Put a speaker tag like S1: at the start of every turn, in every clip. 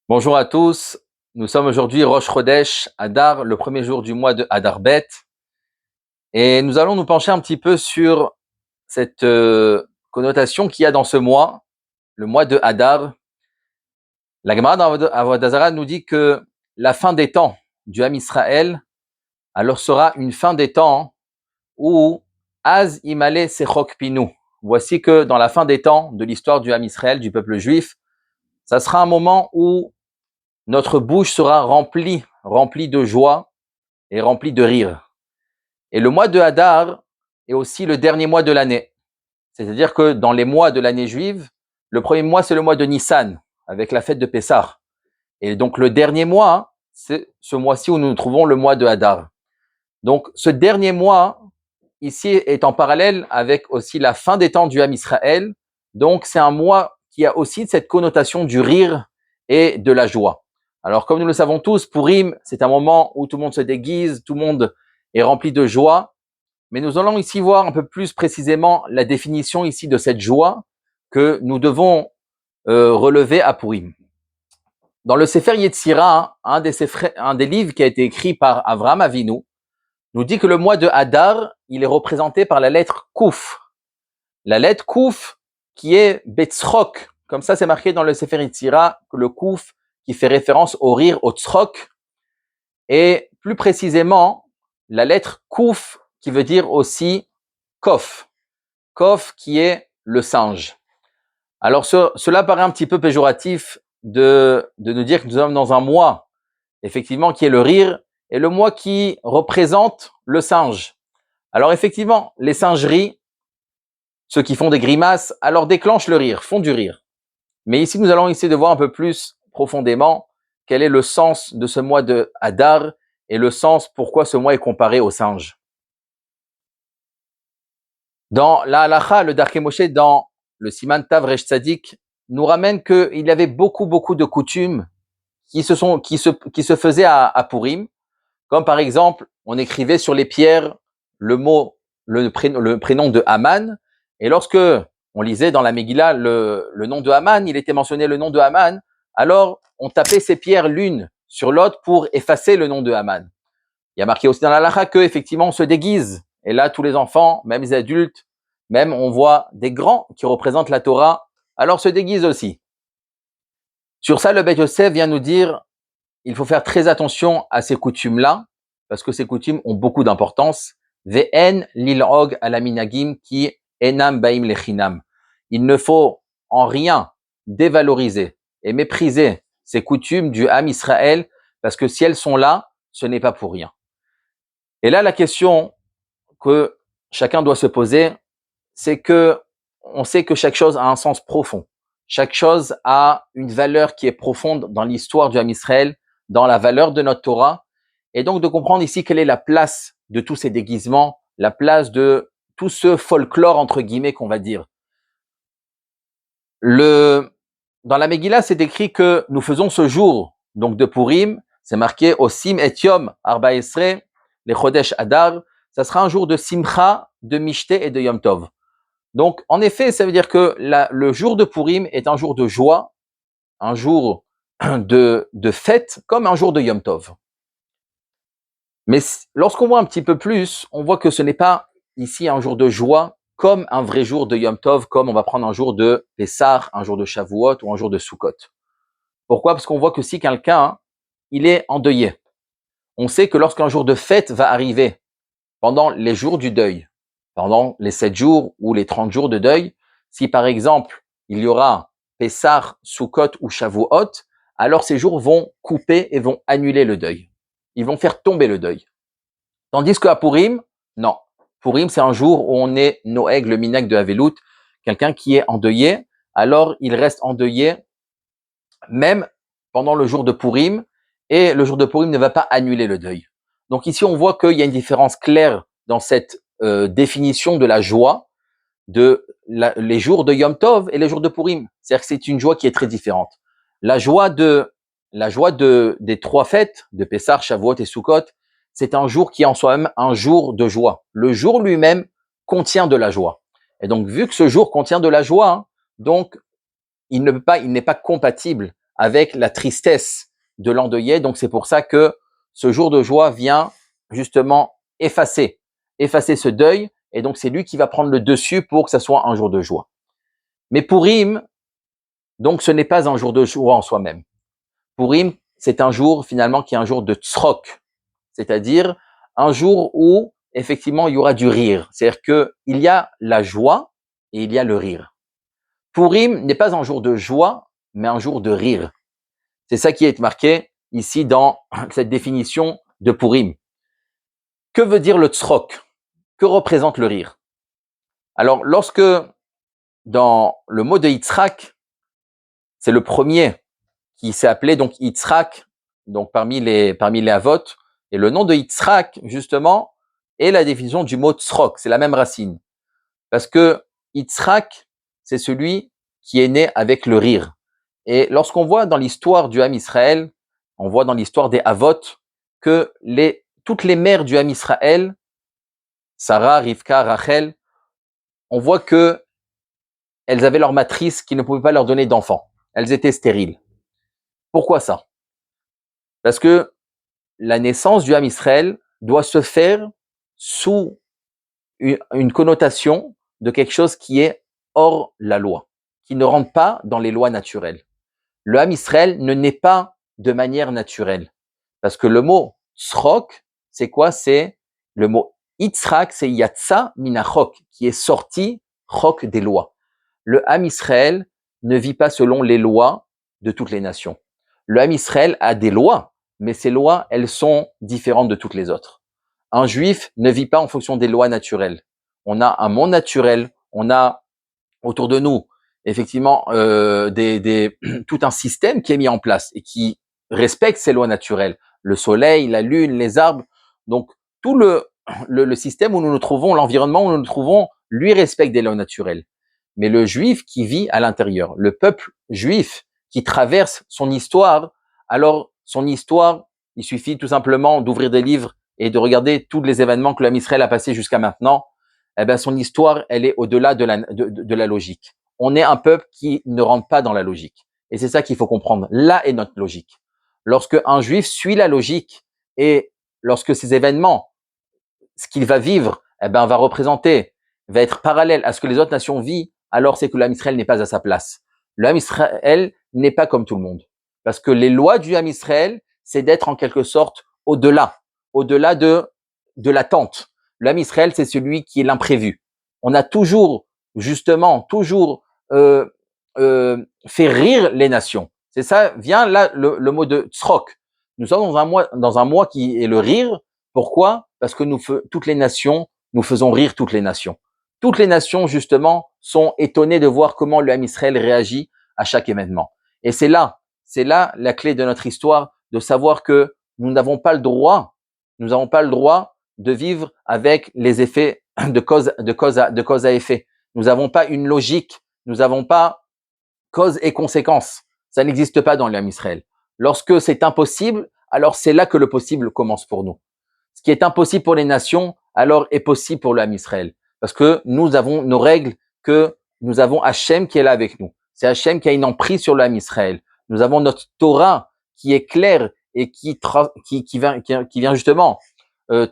S1: Bonjour à tous, nous sommes aujourd'hui Rosh Chodesh Adar, le premier jour du mois de Adar Bet, et nous allons nous pencher un petit peu sur cette connotation qu'il y a dans ce mois, le mois de Adar. La Gemara dans Avodah Zarah nous dit que la fin des temps du Ham Israël, alors sera une fin des temps où Az Imale Sechok Pinu. Voici que dans la fin des temps de l'histoire du Ham Israël, du peuple juif, ça sera un moment où notre bouche sera remplie de joie et remplie de rire. Et le mois de Hadar est aussi le dernier mois de l'année. C'est-à-dire que dans les mois de l'année juive, le premier mois, c'est le mois de Nissan, avec la fête de Pessah. Et donc le dernier mois, c'est ce mois-ci où nous nous trouvons le mois de Hadar. Donc ce dernier mois, ici, est en parallèle avec aussi la fin des temps du Ham Israël. Donc c'est un mois qui a aussi cette connotation du rire et de la joie. Alors comme nous le savons tous, Purim, c'est un moment où tout le monde se déguise, tout le monde est rempli de joie. Mais nous allons ici voir un peu plus précisément la définition ici de cette joie que nous devons relever à Purim. Dans le Sefer Yetzira, un des livres qui a été écrit par Avraham Avinu, nous dit que le mois de Hadar, il est représenté par la lettre Kouf. La lettre Kouf qui est Betzrok. Comme ça, c'est marqué dans le Sefer Yetzira que le Kouf qui fait référence au rire, au tzrok. Et plus précisément, la lettre Kouf qui veut dire aussi Kof. Kof qui est le singe. Alors cela paraît un petit peu péjoratif de nous dire que nous sommes dans un mois, effectivement, qui est le rire, et le mois qui représente le singe. Alors effectivement, les singeries, ceux qui font des grimaces, alors déclenchent le rire, font du rire. Mais ici, nous allons essayer de voir un peu plus profondément quel est le sens de ce mois de Hadar et le sens pourquoi ce mois est comparé au singe. Dans la halacha, le Darkei Moshe, dans le Siman Tav Resh Tzadik, nous ramène qu'il y avait beaucoup de coutumes qui se faisaient à Purim, comme par exemple, on écrivait sur les pierres le prénom de Haman, et lorsque on lisait dans la Megillah le nom de Haman, il était mentionné le nom de Haman, alors on tapait ces pierres l'une sur l'autre pour effacer le nom de Haman. Il y a marqué aussi dans la halacha que effectivement on se déguise, et là tous les enfants, même les adultes, même on voit des grands qui représentent la Torah, alors se déguisent aussi. Sur ça, le Beit Yosef vient nous dire, il faut faire très attention à ces coutumes-là, parce que ces coutumes ont beaucoup d'importance. Ve'en lil'og ala minagim ki enam baim lechinam. Il ne faut en rien dévaloriser et mépriser ces coutumes du Ham Israël, parce que si elles sont là, ce n'est pas pour rien. Et là, la question que chacun doit se poser, c'est que on sait que chaque chose a un sens profond. Chaque chose a une valeur qui est profonde dans l'histoire du Ham Israël, dans la valeur de notre Torah, et donc de comprendre ici quelle est la place de tous ces déguisements, la place de tout ce folklore entre guillemets qu'on va dire. Dans la Megillah, c'est écrit que nous faisons ce jour donc de Purim, c'est marqué au Sim et Yom Arba Esre, les Chodesh Adar, ça sera un jour de Simcha, de Mishté et de Yom Tov. Donc, en effet, ça veut dire que le jour de Purim est un jour de joie, un jour de fête, comme un jour de Yom Tov. Mais lorsqu'on voit un petit peu plus, on voit que ce n'est pas ici un jour de joie, comme un vrai jour de Yom Tov, comme on va prendre un jour de Pessah, un jour de Shavuot ou un jour de Sukkot. Pourquoi? Parce qu'on voit que si quelqu'un, il est endeuillé, on sait que lorsqu'un jour de fête va arriver, pendant les jours du deuil, pendant les 7 jours ou les 30 jours de deuil, si par exemple, il y aura Pessah, Sukkot ou Shavuot, alors ces jours vont couper et vont annuler le deuil. Ils vont faire tomber le deuil. Tandis qu'à Purim, non. Purim, c'est un jour où on est Noeg, le minag de Havelut, quelqu'un qui est endeuillé, alors il reste endeuillé même pendant le jour de Purim, et le jour de Purim ne va pas annuler le deuil. Donc ici, on voit qu'il y a une différence claire dans cette définition de la joie les jours de Yom Tov et les jours de Purim. C'est-à-dire que c'est une joie qui est très différente. La joie des trois fêtes, de Pessah, Shavuot et Sukkot, c'est un jour qui est en soi-même un jour de joie. Le jour lui-même contient de la joie. Et donc, vu que ce jour contient de la joie, donc il n'est pas compatible avec la tristesse de l'endeuillé. Donc, c'est pour ça que ce jour de joie vient justement effacer ce deuil. Et donc, c'est lui qui va prendre le dessus pour que ça soit un jour de joie. Mais Purim, donc, ce n'est pas un jour de joie en soi-même. Purim, c'est un jour finalement qui est un jour de tzrok, c'est-à-dire un jour où effectivement il y aura du rire. C'est-à-dire que il y a la joie et il y a le rire. Purim n'est pas un jour de joie, mais un jour de rire. C'est ça qui est marqué ici dans cette définition de Purim. Que veut dire le tzrok? Que représente le rire? Alors, lorsque dans le mot de Yitzhak, c'est le premier qui s'est appelé donc Yitzhak, donc parmi les Avot, et le nom de Yitzhak, justement, est la définition du mot tzrok, c'est la même racine. Parce que Yitzhak, c'est celui qui est né avec le rire. Et lorsqu'on voit dans l'histoire du Ham Israël, on voit dans l'histoire des Avot, que toutes les mères du Ham Israël, Sarah, Rivka, Rachel, on voit que elles avaient leur matrice qui ne pouvait pas leur donner d'enfants. Elles étaient stériles. Pourquoi ça? Parce que la naissance du Ham Israël doit se faire sous une connotation de quelque chose qui est hors la loi, qui ne rentre pas dans les lois naturelles. Le Ham Israël ne naît pas de manière naturelle. Parce que le mot srok, c'est quoi? C'est le mot Yitzhak, c'est Yatsa minachok, qui est sorti chok des lois. Le Ham Israël ne vit pas selon les lois de toutes les nations. Le Ham Israël a des lois, mais ces lois, elles sont différentes de toutes les autres. Un juif ne vit pas en fonction des lois naturelles. On a un monde naturel, on a autour de nous, effectivement, tout un système qui est mis en place et qui respecte ces lois naturelles. Le soleil, la lune, les arbres. Donc, tout le système où nous nous trouvons, l'environnement où nous nous trouvons, lui respecte des lois naturelles. Mais le juif qui vit à l'intérieur, le peuple juif qui traverse son histoire, alors son histoire, il suffit tout simplement d'ouvrir des livres et de regarder tous les événements que l'homme Israël a passés jusqu'à maintenant. Eh ben, son histoire, elle est au-delà de la logique. On est un peuple qui ne rentre pas dans la logique. Et c'est ça qu'il faut comprendre. Là est notre logique. Lorsque un juif suit la logique et lorsque ces événements, ce qu'il va vivre, eh ben, va représenter, va être parallèle à ce que les autres nations vivent, alors c'est que l'homme Israël n'est pas à sa place. L'homme Israël n'est pas comme tout le monde. Parce que les lois du homme Israël, c'est d'être en quelque sorte au-delà de l'attente. L'homme Israël, c'est celui qui est l'imprévu. On a toujours, justement, fait rire les nations. C'est ça, vient là le mot de tzrok. Nous sommes dans un mois qui est le rire. Pourquoi? Parce que toutes les nations, nous faisons rire toutes les nations. Toutes les nations, justement, sont étonnées de voir comment le Ham Israël réagit à chaque événement. Et c'est là la clé de notre histoire, de savoir que nous n'avons pas le droit de vivre avec les effets de cause à effet. Nous n'avons pas une logique, nous n'avons pas cause et conséquence. Ça n'existe pas dans le Ham Israël. Lorsque c'est impossible, alors c'est là que le possible commence pour nous. Ce qui est impossible pour les nations, alors est possible pour le Ham Israël. Parce que nous avons nos règles, que nous avons Hachem qui est là avec nous. C'est Hachem qui a une emprise sur le Ham Israël. Nous avons notre Torah qui est claire et qui vient justement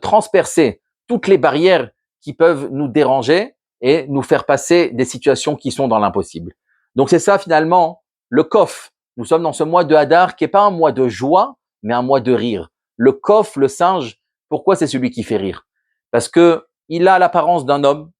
S1: transpercer toutes les barrières qui peuvent nous déranger et nous faire passer des situations qui sont dans l'impossible. Donc c'est ça finalement le Kof. Nous sommes dans ce mois de Hadar qui est pas un mois de joie, mais un mois de rire. Le Kof, le singe, pourquoi c'est celui qui fait rire? Parce que il a l'apparence d'un homme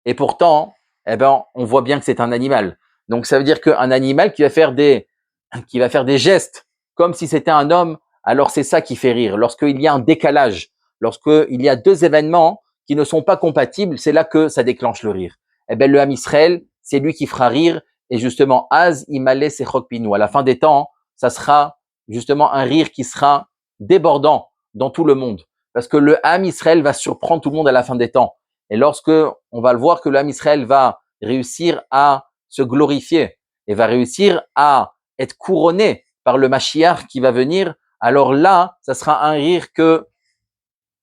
S1: et pourtant, eh ben, on voit bien que c'est un animal. Donc ça veut dire qu'un animal qui va faire des gestes comme si c'était un homme, alors c'est ça qui fait rire. Lorsqu'il y a un décalage, lorsqu'il y a deux événements qui ne sont pas compatibles, c'est là que ça déclenche le rire. Eh ben, le Ham Israël, c'est lui qui fera rire. Et justement, Az Imale Sechok Pinu. À la fin des temps, ça sera justement un rire qui sera débordant dans tout le monde. Parce que le Ham Israël va surprendre tout le monde à la fin des temps. Et lorsque on va le voir que le Ham Israël va réussir à se glorifier et va réussir à être couronné par le Mashiach qui va venir, alors là, ça sera un rire que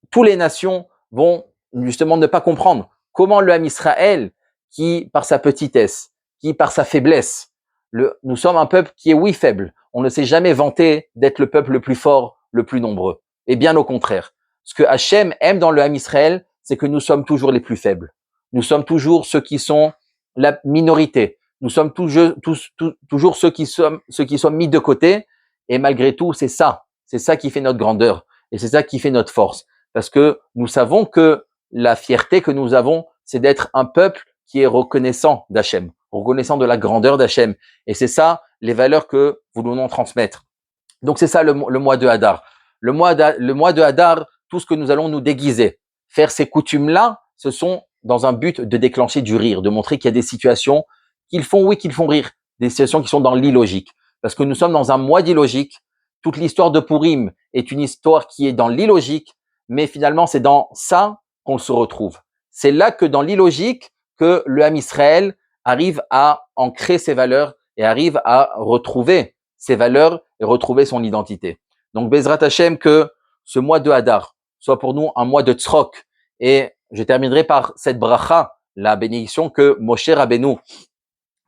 S1: toutes les nations vont justement ne pas comprendre. Comment le Ham Israël, qui par sa petitesse, qui par sa faiblesse, nous sommes un peuple qui est oui faible. on ne s'est jamais vanté d'être le peuple le plus fort, le plus nombreux. Et bien au contraire. Ce que Hachem aime dans le Ham Israël, c'est que nous sommes toujours les plus faibles. Nous sommes toujours ceux qui sont la minorité. Nous sommes toujours ceux qui sont mis de côté. Et malgré tout, c'est ça qui fait notre grandeur. Et c'est ça qui fait notre force. Parce que nous savons que la fierté que nous avons, c'est d'être un peuple qui est reconnaissant d'Hachem, reconnaissant de la grandeur d'Hachem. Et c'est ça, les valeurs que nous voulons transmettre. Donc c'est ça le mois de Hadar. Le mois de Hadar, tout ce que nous allons nous déguiser, faire ces coutumes-là, ce sont dans un but de déclencher du rire, de montrer qu'il y a des situations qu'ils font rire, des situations qui sont dans l'illogique. Parce que nous sommes dans un mois d'illogique. Toute l'histoire de Purim est une histoire qui est dans l'illogique, mais finalement c'est dans ça qu'on se retrouve. C'est là que dans l'illogique que le Ham Israël arrive à ancrer ses valeurs et arrive à retrouver ses valeurs et retrouver son identité. Donc Bezrat Hashem, que ce mois de Hadar soit pour nous un mois de tzrok. Et je terminerai par cette bracha, la bénédiction que Moshe Rabbeinu,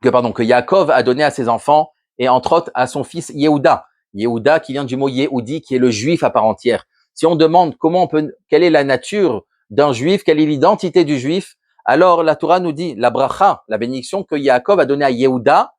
S1: que Yaakov a donné à ses enfants et entre autres à son fils Yehuda. Yehuda qui vient du mot Yehudi, qui est le juif à part entière. Si on demande quelle est la nature d'un juif, quelle est l'identité du juif, alors la Torah nous dit, la bracha, la bénédiction que Yaakov a donnée à Yehuda,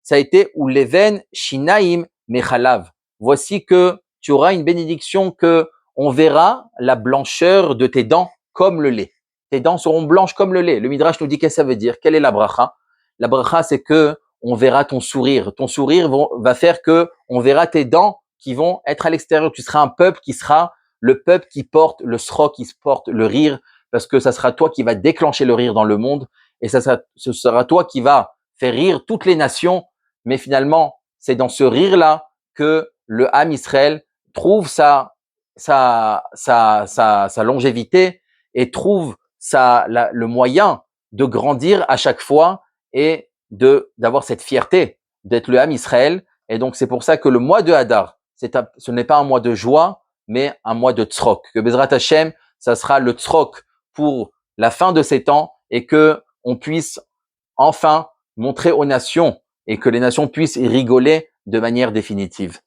S1: ça a été Uleven Shinaim Mechalav. Voici que tu auras une bénédiction que on verra la blancheur de tes dents comme le lait. Tes dents seront blanches comme le lait. Le Midrash nous dit qu'est-ce que ça veut dire. Quelle est la bracha? La bracha, c'est que on verra ton sourire. Ton sourire va faire que on verra tes dents qui vont être à l'extérieur. Tu seras un peuple qui sera le peuple qui porte le srok, qui porte le rire, parce que ça sera toi qui va déclencher le rire dans le monde, et ce sera toi qui va faire rire toutes les nations. Mais finalement, c'est dans ce rire-là que le Ham Israël trouve sa longévité et trouve le moyen de grandir à chaque fois et d'avoir cette fierté d'être le Ham Israël. Et donc, c'est pour ça que le mois de Hadar, ce n'est pas un mois de joie, mais un mois de tzrok. Que Bezrat Hashem, ça sera le tzrok pour la fin de ces temps et que on puisse enfin montrer aux nations et que les nations puissent y rigoler de manière définitive.